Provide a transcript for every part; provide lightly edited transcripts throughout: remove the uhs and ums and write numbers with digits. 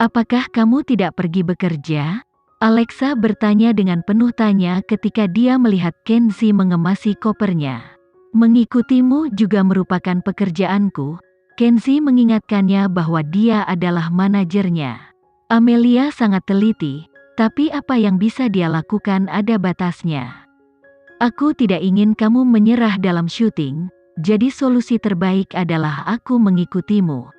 Apakah kamu tidak pergi bekerja? Alexa bertanya dengan penuh tanya ketika dia melihat Kenzie mengemasi kopernya. Mengikutimu juga merupakan pekerjaanku. Kenzie mengingatkannya bahwa dia adalah manajernya. Amelia sangat teliti, tapi apa yang bisa dia lakukan ada batasnya. Aku tidak ingin kamu menyerah dalam syuting, jadi solusi terbaik adalah aku mengikutimu.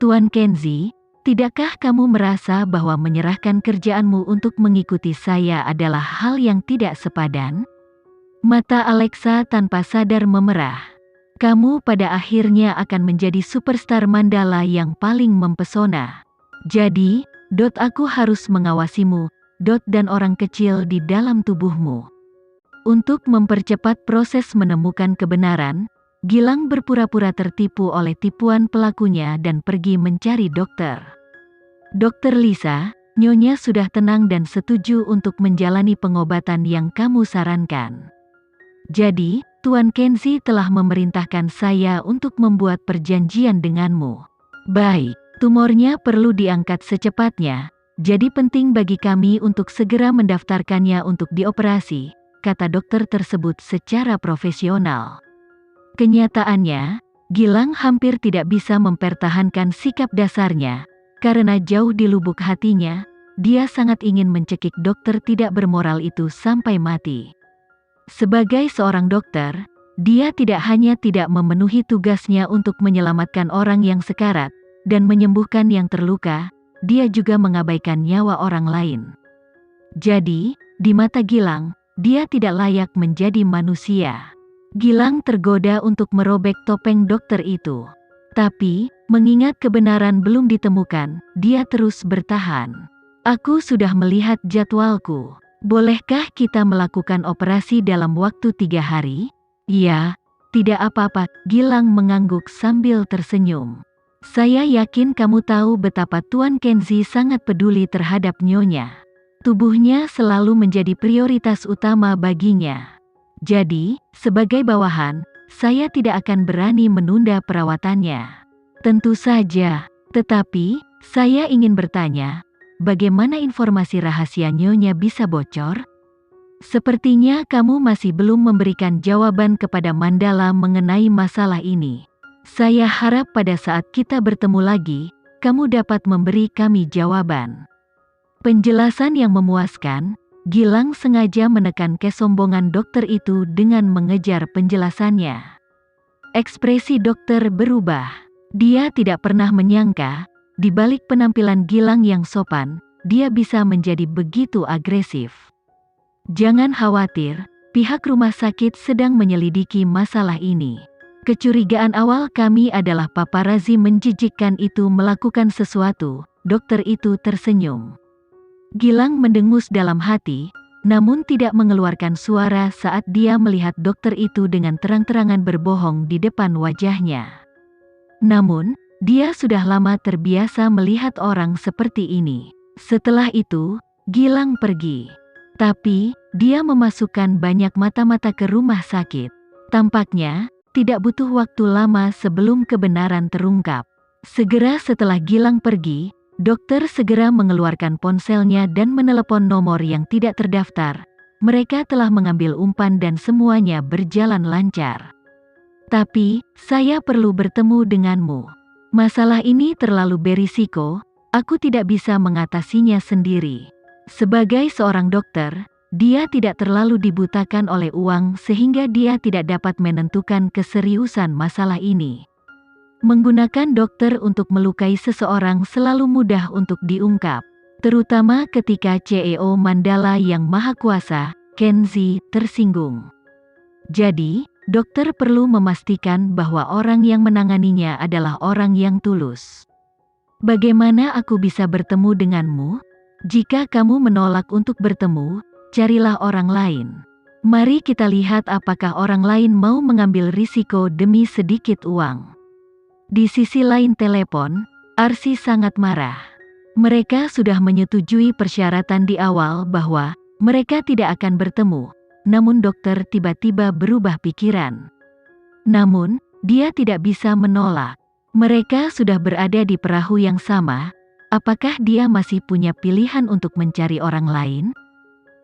Tuan Kenzie, tidakkah kamu merasa bahwa menyerahkan kerjaanmu untuk mengikuti saya adalah hal yang tidak sepadan? Mata Alexa tanpa sadar memerah. Kamu pada akhirnya akan menjadi superstar Mandala yang paling mempesona. Jadi, aku harus mengawasimu, dan orang kecil di dalam tubuhmu. Untuk mempercepat proses menemukan kebenaran, Gilang berpura-pura tertipu oleh tipuan pelakunya dan pergi mencari dokter. Dokter Lisa, Nyonya sudah tenang dan setuju untuk menjalani pengobatan yang kamu sarankan. Jadi, Tuan Kenzie telah memerintahkan saya untuk membuat perjanjian denganmu. Baik, tumornya perlu diangkat secepatnya, jadi penting bagi kami untuk segera mendaftarkannya untuk dioperasi, kata dokter tersebut secara profesional. Kenyataannya, Gilang hampir tidak bisa mempertahankan sikap dasarnya, karena jauh di lubuk hatinya, dia sangat ingin mencekik dokter tidak bermoral itu sampai mati. Sebagai seorang dokter, dia tidak hanya tidak memenuhi tugasnya untuk menyelamatkan orang yang sekarat, dan menyembuhkan yang terluka, dia juga mengabaikan nyawa orang lain. Jadi, di mata Gilang, dia tidak layak menjadi manusia. Gilang tergoda untuk merobek topeng dokter itu. Tapi, mengingat kebenaran belum ditemukan, dia terus bertahan. Aku sudah melihat jadwalku. Bolehkah kita melakukan operasi dalam waktu 3 hari? Ya, tidak apa-apa, Gilang mengangguk sambil tersenyum. Saya yakin kamu tahu betapa Tuan Kenzie sangat peduli terhadap Nyonya. Tubuhnya selalu menjadi prioritas utama baginya. Jadi, sebagai bawahan, saya tidak akan berani menunda perawatannya. Tentu saja, tetapi, saya ingin bertanya, bagaimana informasi rahasia Nyonya bisa bocor? Sepertinya kamu masih belum memberikan jawaban kepada Mandala mengenai masalah ini. Saya harap pada saat kita bertemu lagi, kamu dapat memberi kami jawaban. Penjelasan yang memuaskan. Gilang sengaja menekan kesombongan dokter itu dengan mengejar penjelasannya. Ekspresi dokter berubah. Dia tidak pernah menyangka, di balik penampilan Gilang yang sopan, dia bisa menjadi begitu agresif. Jangan khawatir, pihak rumah sakit sedang menyelidiki masalah ini. Kecurigaan awal kami adalah paparazi menjijikkan itu melakukan sesuatu, dokter itu tersenyum. Gilang mendengus dalam hati, namun tidak mengeluarkan suara saat dia melihat dokter itu dengan terang-terangan berbohong di depan wajahnya. Namun, dia sudah lama terbiasa melihat orang seperti ini. Setelah itu, Gilang pergi. Tapi, dia memasukkan banyak mata-mata ke rumah sakit. Tampaknya, tidak butuh waktu lama sebelum kebenaran terungkap. Segera setelah Gilang pergi, dokter segera mengeluarkan ponselnya dan menelepon nomor yang tidak terdaftar. Mereka telah mengambil umpan dan semuanya berjalan lancar. Tapi, saya perlu bertemu denganmu. Masalah ini terlalu berisiko, aku tidak bisa mengatasinya sendiri. Sebagai seorang dokter, dia tidak terlalu dibutakan oleh uang sehingga dia tidak dapat menentukan keseriusan masalah ini. Menggunakan dokter untuk melukai seseorang selalu mudah untuk diungkap, terutama ketika CEO Mandala yang maha kuasa, Kenzie, tersinggung. Jadi, dokter perlu memastikan bahwa orang yang menanganinya adalah orang yang tulus. Bagaimana aku bisa bertemu denganmu? Jika kamu menolak untuk bertemu, carilah orang lain. Mari kita lihat apakah orang lain mau mengambil risiko demi sedikit uang. Di sisi lain telepon, Arsy sangat marah. Mereka sudah menyetujui persyaratan di awal bahwa mereka tidak akan bertemu, namun dokter tiba-tiba berubah pikiran. Namun, dia tidak bisa menolak. Mereka sudah berada di perahu yang sama. Apakah dia masih punya pilihan untuk mencari orang lain?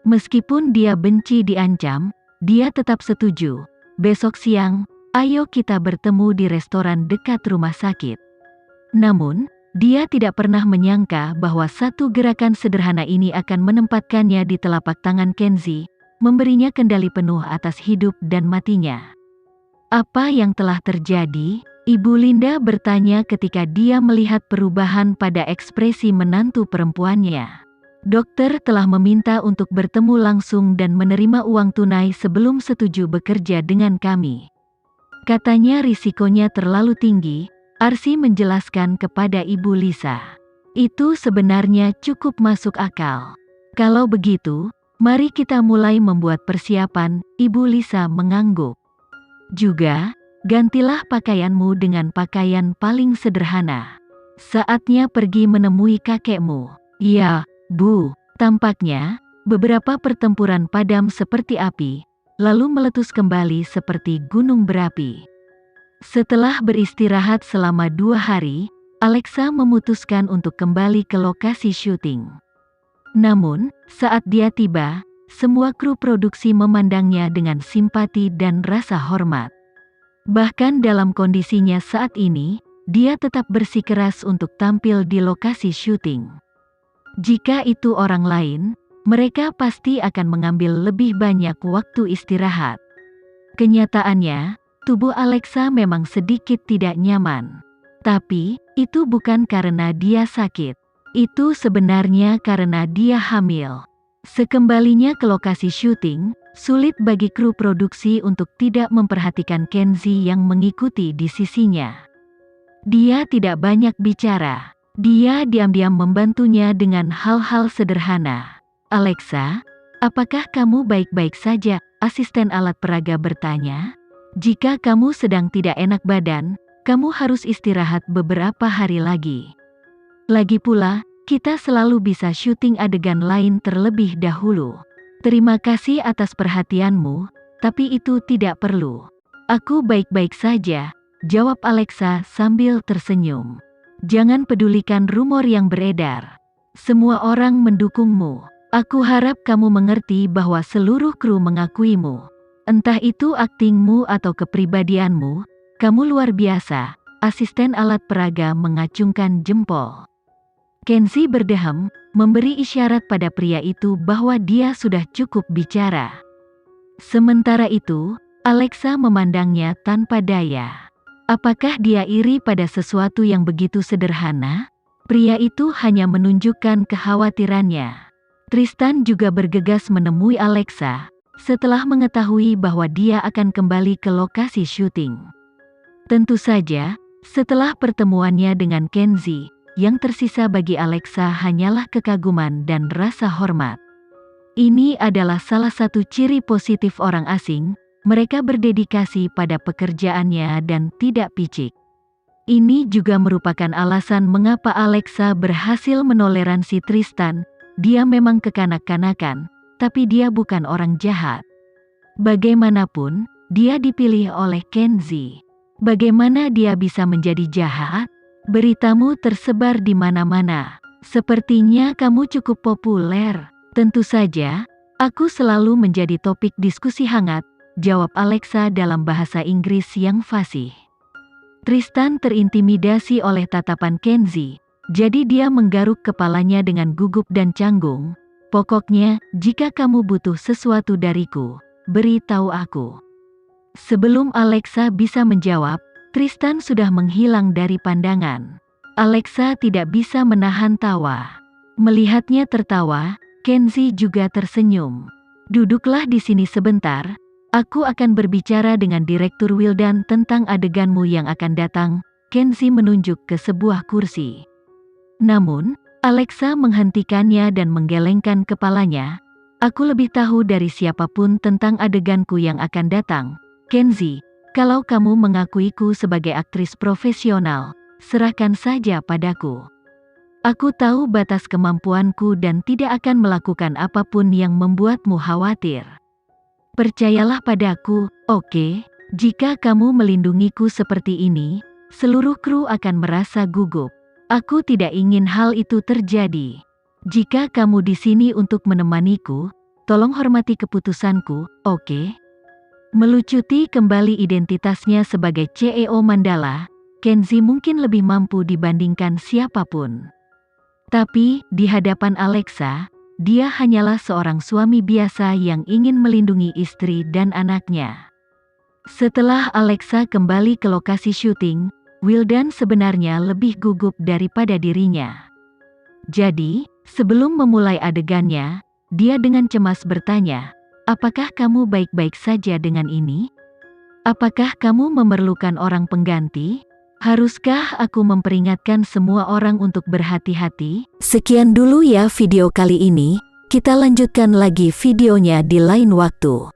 Meskipun dia benci diancam, dia tetap setuju. Besok siang, ayo kita bertemu di restoran dekat rumah sakit. Namun, dia tidak pernah menyangka bahwa satu gerakan sederhana ini akan menempatkannya di telapak tangan Kenzi, memberinya kendali penuh atas hidup dan matinya. Apa yang telah terjadi? Ibu Linda bertanya ketika dia melihat perubahan pada ekspresi menantu perempuannya. Dokter telah meminta untuk bertemu langsung dan menerima uang tunai sebelum setuju bekerja dengan kami. Katanya risikonya terlalu tinggi, Arsi menjelaskan kepada Ibu Lisa. Itu sebenarnya cukup masuk akal. Kalau begitu, mari kita mulai membuat persiapan, Ibu Lisa mengangguk. Juga, gantilah pakaianmu dengan pakaian paling sederhana. Saatnya pergi menemui kakekmu. Ya, Bu. Tampaknya, beberapa pertempuran padam seperti api, lalu meletus kembali seperti gunung berapi. Setelah beristirahat selama 2 hari, Alexa memutuskan untuk kembali ke lokasi syuting. Namun, saat dia tiba, semua kru produksi memandangnya dengan simpati dan rasa hormat. Bahkan dalam kondisinya saat ini, dia tetap bersikeras untuk tampil di lokasi syuting. Jika itu orang lain, mereka pasti akan mengambil lebih banyak waktu istirahat. Kenyataannya, tubuh Alexa memang sedikit tidak nyaman. Tapi, itu bukan karena dia sakit. Itu sebenarnya karena dia hamil. Sekembalinya ke lokasi syuting, sulit bagi kru produksi untuk tidak memperhatikan Kenzi yang mengikuti di sisinya. Dia tidak banyak bicara. Dia diam-diam membantunya dengan hal-hal sederhana. Alexa, apakah kamu baik-baik saja? Asisten alat peraga bertanya. Jika kamu sedang tidak enak badan, kamu harus istirahat beberapa hari lagi. Lagi pula, kita selalu bisa syuting adegan lain terlebih dahulu. Terima kasih atas perhatianmu, tapi itu tidak perlu. Aku baik-baik saja, jawab Alexa sambil tersenyum. Jangan pedulikan rumor yang beredar. Semua orang mendukungmu. Aku harap kamu mengerti bahwa seluruh kru mengakuimu. Entah itu aktingmu atau kepribadianmu, kamu luar biasa. Asisten alat peraga mengacungkan jempol. Kenzi berdeham, memberi isyarat pada pria itu bahwa dia sudah cukup bicara. Sementara itu, Alexa memandangnya tanpa daya. Apakah dia iri pada sesuatu yang begitu sederhana? Pria itu hanya menunjukkan kekhawatirannya. Tristan juga bergegas menemui Alexa, setelah mengetahui bahwa dia akan kembali ke lokasi syuting. Tentu saja, setelah pertemuannya dengan Kenzi, yang tersisa bagi Alexa hanyalah kekaguman dan rasa hormat. Ini adalah salah satu ciri positif orang asing. Mereka berdedikasi pada pekerjaannya dan tidak picik. Ini juga merupakan alasan mengapa Alexa berhasil menoleransi Tristan. Dia memang kekanak-kanakan, tapi dia bukan orang jahat. Bagaimanapun, dia dipilih oleh Kenzi. Bagaimana dia bisa menjadi jahat? Beritamu tersebar di mana-mana. Sepertinya kamu cukup populer. Tentu saja, aku selalu menjadi topik diskusi hangat, jawab Alexa dalam bahasa Inggris yang fasih. Tristan terintimidasi oleh tatapan Kenzi, jadi dia menggaruk kepalanya dengan gugup dan canggung. Pokoknya, jika kamu butuh sesuatu dariku, beritahu aku. Sebelum Alexa bisa menjawab, Tristan sudah menghilang dari pandangan. Alexa tidak bisa menahan tawa. Melihatnya tertawa, Kenzi juga tersenyum. Duduklah di sini sebentar. Aku akan berbicara dengan Direktur Wildan tentang adeganmu yang akan datang. Kenzi menunjuk ke sebuah kursi. Namun, Alexa menghentikannya dan menggelengkan kepalanya. Aku lebih tahu dari siapapun tentang adeganku yang akan datang. Kenzi, kalau kamu mengakuiku sebagai aktris profesional, serahkan saja padaku. Aku tahu batas kemampuanku dan tidak akan melakukan apapun yang membuatmu khawatir. Percayalah padaku, oke? Jika kamu melindungiku seperti ini, seluruh kru akan merasa gugup. Aku tidak ingin hal itu terjadi. Jika kamu di sini untuk menemaniku, tolong hormati keputusanku, oke? Melucuti kembali identitasnya sebagai CEO Mandala, Kenzi mungkin lebih mampu dibandingkan siapapun. Tapi, di hadapan Alexa, dia hanyalah seorang suami biasa yang ingin melindungi istri dan anaknya. Setelah Alexa kembali ke lokasi syuting, Wildan sebenarnya lebih gugup daripada dirinya. Jadi, sebelum memulai adegannya, dia dengan cemas bertanya, "Apakah kamu baik-baik saja dengan ini? Apakah kamu memerlukan orang pengganti? Haruskah aku memperingatkan semua orang untuk berhati-hati?" Sekian dulu ya video kali ini, kita lanjutkan lagi videonya di lain waktu.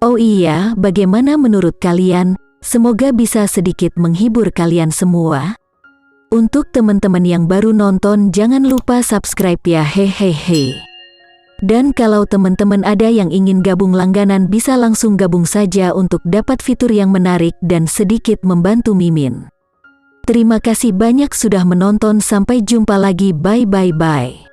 Oh iya, bagaimana menurut kalian? Semoga bisa sedikit menghibur kalian semua. Untuk teman-teman yang baru nonton, jangan lupa subscribe ya, hehehe. Dan kalau teman-teman ada yang ingin gabung langganan, bisa langsung gabung saja untuk dapat fitur yang menarik dan sedikit membantu Mimin. Terima kasih banyak sudah menonton, sampai jumpa lagi, bye.